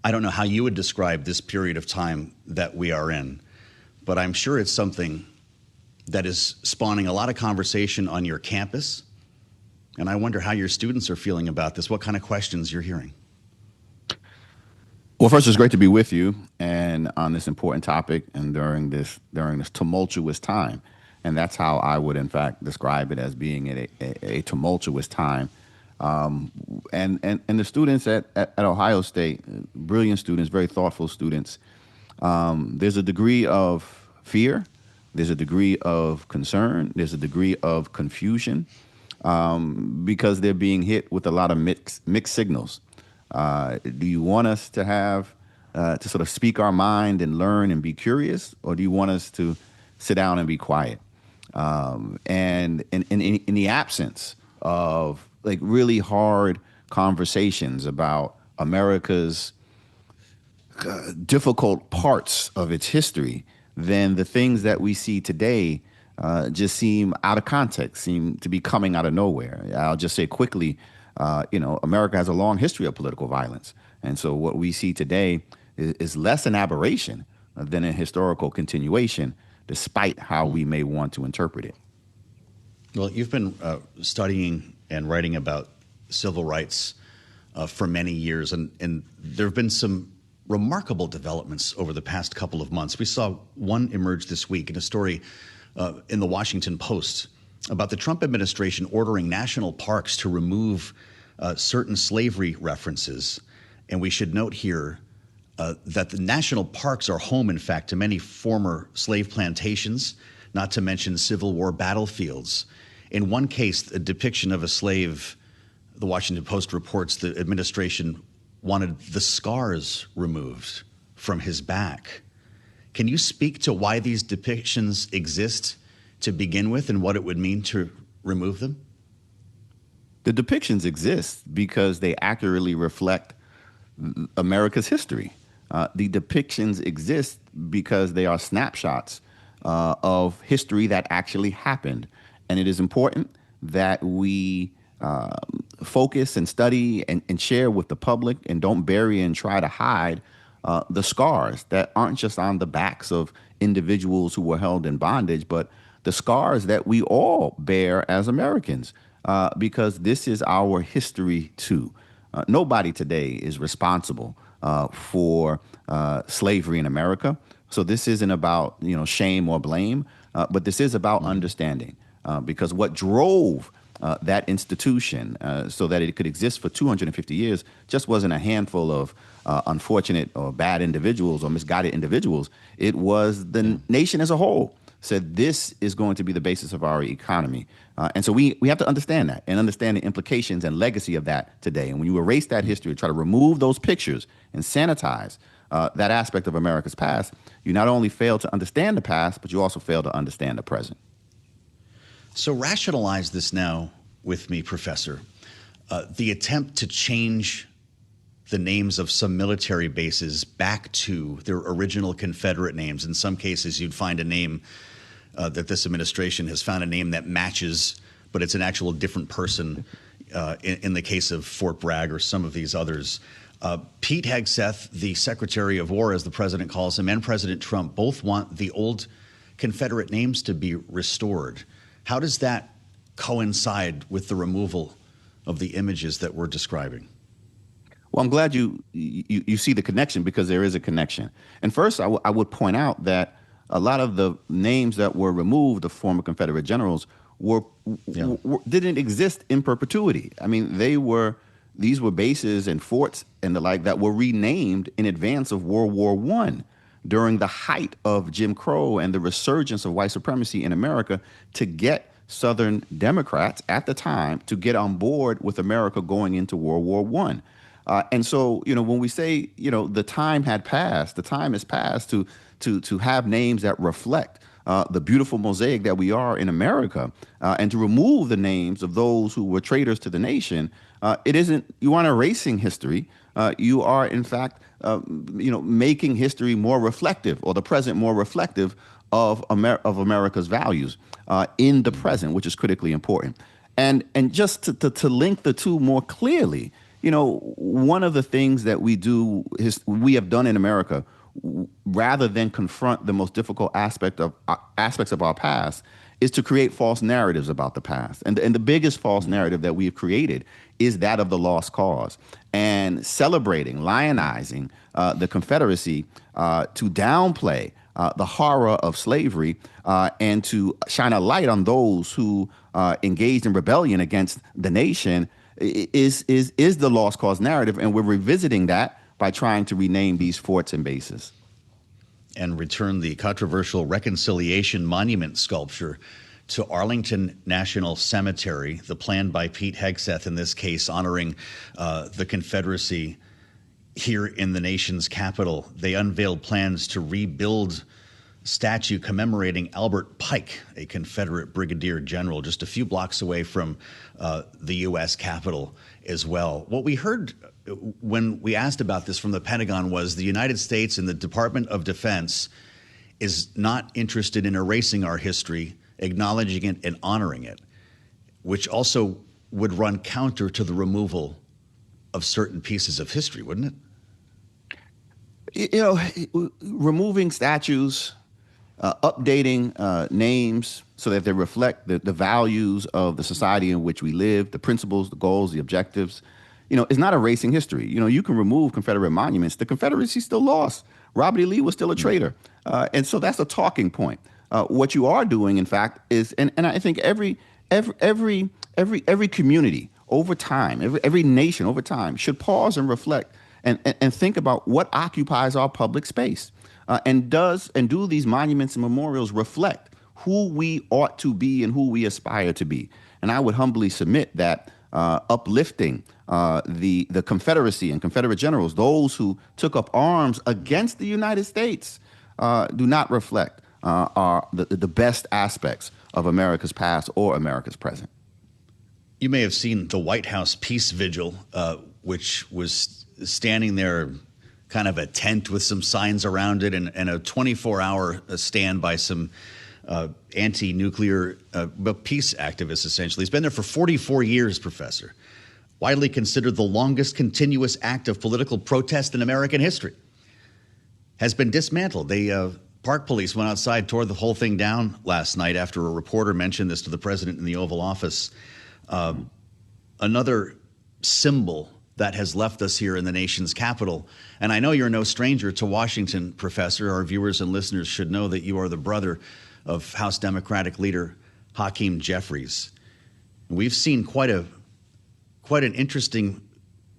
I don't know how you would describe this period of time that we are in, but I'm sure it's something that is spawning a lot of conversation on your campus. And I wonder how your students are feeling about this, what kind of questions you're hearing. Well, first, it's great to be with you and on this important topic and during this tumultuous time. And that's how I would, in fact, describe it, as being a tumultuous time. And the students at Ohio State, brilliant students, very thoughtful students, there's a degree of fear, there's a degree of concern, there's a degree of confusion, because they're being hit with a lot of mixed signals. Do you want us to have to sort of speak our mind and learn and be curious, or do you want us to sit down and be quiet? And in the absence of like really hard conversations about America's difficult parts of its history, then the things that we see today just seem out of context, seem to be coming out of nowhere. I'll just say quickly, America has a long history of political violence. And so what we see today is less an aberration than a historical continuation, despite how we may want to interpret it. Well, you've been studying and writing about civil rights for many years, and there have been some remarkable developments over the past couple of months. We saw one emerge this week in a story in the Washington Post about the Trump administration ordering national parks to remove certain slavery references. And we should note here that the national parks are home, in fact, to many former slave plantations, not to mention Civil War battlefields. In one case, a depiction of a slave, the Washington Post reports the administration wanted the scars removed from his back. Can you speak to why these depictions exist to begin with and what it would mean to remove them? The depictions exist because they accurately reflect America's history. The depictions exist because they are snapshots of history that actually happened. And it is important that we focus and study and share with the public, and don't bury and try to hide the scars that aren't just on the backs of individuals who were held in bondage, but the scars that we all bear as Americans, because this is our history too. Nobody today is responsible for slavery in America. So this isn't about shame or blame, but this is about understanding, because what drove that institution so that it could exist for 250 years just wasn't a handful of unfortunate or bad individuals or misguided individuals. It was the nation as a whole said this is going to be the basis of our economy. And so we have to understand that and understand the implications and legacy of that today. And when you erase that history, try to remove those pictures and sanitize that aspect of America's past, you not only fail to understand the past, but you also fail to understand the present. So rationalize this now with me, Professor. The attempt to change the names of some military bases back to their original Confederate names. In some cases, you'd find a name that this administration has found a name that matches, but it's an actual different person in the case of Fort Bragg or some of these others. Pete Hegseth, the Secretary of War, as the president calls him, and President Trump both want the old Confederate names to be restored. How does that coincide with the removal of the images that we're describing? Well, I'm glad you see the connection, because there is a connection. And first, I would point out that a lot of the names that were removed of former Confederate generals didn't exist in perpetuity. I mean, these were bases and forts and the like that were renamed in advance of World War I, during the height of Jim Crow and the resurgence of white supremacy in America, to get Southern Democrats at the time to get on board with America going into World War I. And so, when we say, the time has passed to have names that reflect the beautiful mosaic that we are in America, and to remove the names of those who were traitors to the nation, it isn't, you aren't erasing history. You are, in fact, making history more reflective, or the present more reflective of America's values in the present, which is critically important. And just to link the two more clearly, one of the things that we have done in America, rather than confront the most difficult aspects of our past, is to create false narratives about the past. And the biggest false narrative that we've created is that of the lost cause. And celebrating, lionizing the Confederacy to downplay the horror of slavery and to shine a light on those who engaged in rebellion against the nation is the lost cause narrative. And we're revisiting that by trying to rename these forts and bases. And return the controversial Reconciliation Monument sculpture to Arlington National Cemetery, the plan by Pete Hegseth, in this case, honoring the Confederacy here in the nation's capital. They unveiled plans to rebuild statue commemorating Albert Pike, a Confederate brigadier general, just a few blocks away from the U.S. Capitol as well. What we heard when we asked about this from the Pentagon was the United States and the Department of Defense is not interested in erasing our history, acknowledging it and honoring it, which also would run counter to the removal of certain pieces of history, wouldn't it? Removing statues, updating names so that they reflect the values of the society in which we live, the principles, the goals, the objectives, is not erasing history. You can remove Confederate monuments. The Confederacy still lost. Robert E. Lee was still a traitor. And so that's a talking point. What you are doing, in fact, is, and I think every community over time, every nation over time should pause and reflect and think about what occupies our public space. And do these monuments and memorials reflect who we ought to be and who we aspire to be? And I would humbly submit that uplifting the Confederacy and Confederate generals, those who took up arms against the United States, do not reflect the best aspects of America's past or America's present. You may have seen the White House Peace Vigil, which was standing there, kind of a tent with some signs around it, and a 24-hour stand by some anti-nuclear peace activists, essentially. It's been there for 44 years, Professor. Widely considered the longest continuous act of political protest in American history. Has been dismantled. Park Police went outside, tore the whole thing down last night after a reporter mentioned this to the president in the Oval Office. Another symbol that has left us here in the nation's capital. And I know you're no stranger to Washington, Professor. Our viewers and listeners should know that you are the brother of House Democratic Leader Hakeem Jeffries. We've seen quite an interesting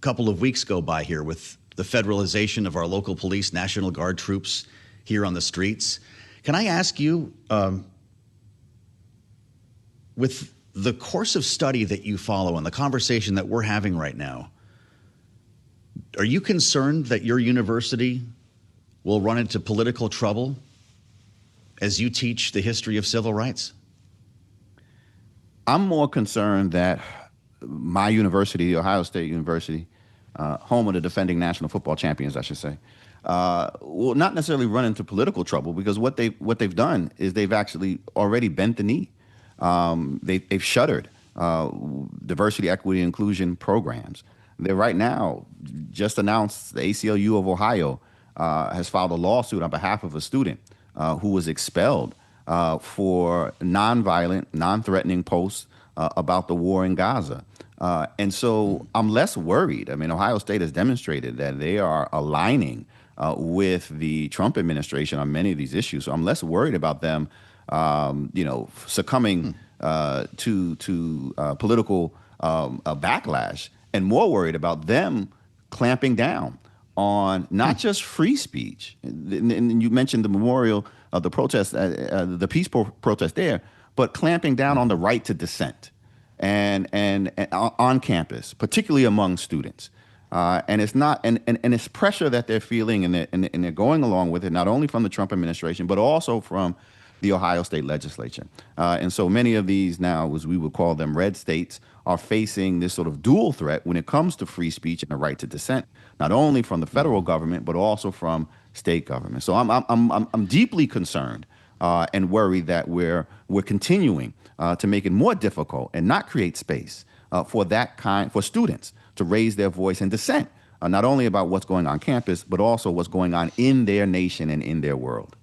couple of weeks go by here with the federalization of our local police, National Guard troops here on the streets. Can I ask you, with the course of study that you follow and the conversation that we're having right now, are you concerned that your university will run into political trouble as you teach the history of civil rights? I'm more concerned that my university, Ohio State University, home of the defending national football champions, I should say, will not necessarily run into political trouble, because what they've done is they've actually already bent the knee. They've shuttered diversity, equity, inclusion programs. They right now just announced the ACLU of Ohio has filed a lawsuit on behalf of a student who was expelled for nonviolent, non-threatening posts about the war in Gaza. And so I'm less worried. I mean, Ohio State has demonstrated that they are aligning with the Trump administration on many of these issues. So I'm less worried about them, succumbing to political backlash, and more worried about them clamping down on not just free speech. And you mentioned the memorial of the protest, the peace protest there, but clamping down on the right to dissent and on campus, particularly among students. And it's not, and it's pressure that they're feeling, and they're going along with it, not only from the Trump administration, but also from the Ohio State legislature. And so many of these now, as we would call them, red states, are facing this sort of dual threat when it comes to free speech and the right to dissent, not only from the federal government, but also from state government. So I'm deeply concerned and worried that we're continuing to make it more difficult and not create space for students to raise their voice and dissent, not only about what's going on campus, but also what's going on in their nation and in their world.